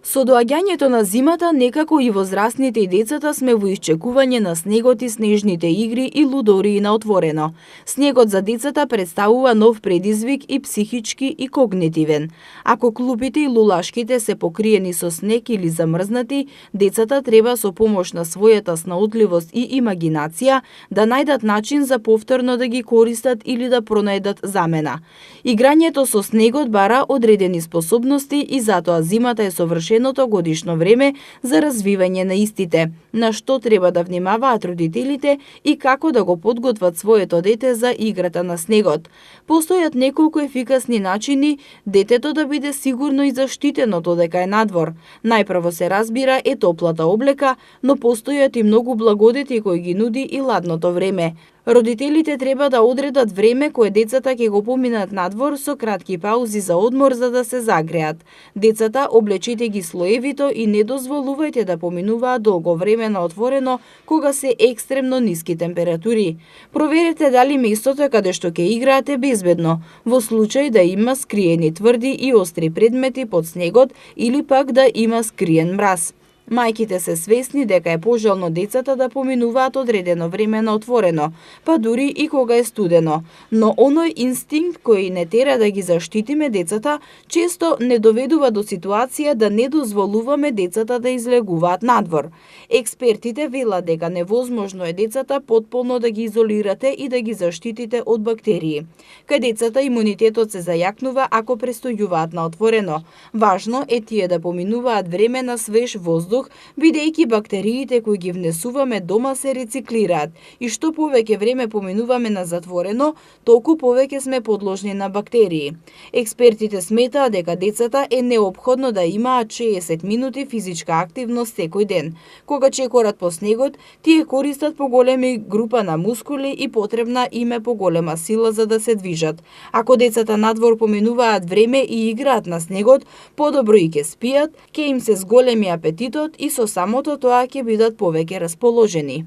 Со доаѓањето на зимата, некако и возрастните и децата сме во исчекување на снегот и снежните игри и лудории на отворено. Снегот за децата представува нов предизвик и психички и когнитивен. Ако клупите и лулашките се покриени со снег или замрзнати, децата треба со помош на својата снаутливост и имагинација да најдат начин за повторно да ги користат или да пронајдат замена. Играњето со снегот бара одредени способности и затоа зимата е совршеното годишно време за развивање на истите, на што треба да внимаваат родителите и како да го подготват своето дете за играта на снегот. Постојат неколку ефикасни начини детето да биде сигурно и заштитено додека е надвор. Најпрво се разбира е топлата облека, но постојат и многу благодети кои ги нуди и ладното време. Родителите треба да одредат време кое децата ќе го поминат надвор со кратки паузи за одмор за да се загреат. Децата облечете ги слоевито и не дозволувајте да поминуваат долго време на отворено кога се екстремно ниски температури. Проверете дали местото каде што ќе играат е безбедно, во случај да има скриени тврди и остри предмети под снегот или пак да има скриен мраз. Мајките се свесни дека е пожелно децата да поминуваат одредено време на отворено, па дури и кога е студено, но оној инстинкт кој не тера да ги заштитиме децата, често не доведува до ситуација да не дозволуваме децата да излегуваат надвор. Експертите велат дека невозможно е децата потполно да ги изолирате и да ги заштитите од бактерии. Кај децата имунитетот се зајакнува ако престојуваат на отворено. Важно е тие да поминуваат време на свеж воздух, бидејќи бактериите кои ги внесуваме дома се рециклираат и што повеќе време поминуваме на затворено, толку повеќе сме подложни на бактерии. Експертите сметаат дека децата е неопходно да имаат 60 минути физичка активност секој ден. Кога чекорат по снегот, тие користат поголеми група на мускули и потребна им е поголема сила за да се движат. Ако децата надвор поминуваат време и играат на снегот, подобро и ќе спијат, ќе им се зголеми апетитот и со самото тоа ќе бидат повеќе расположени.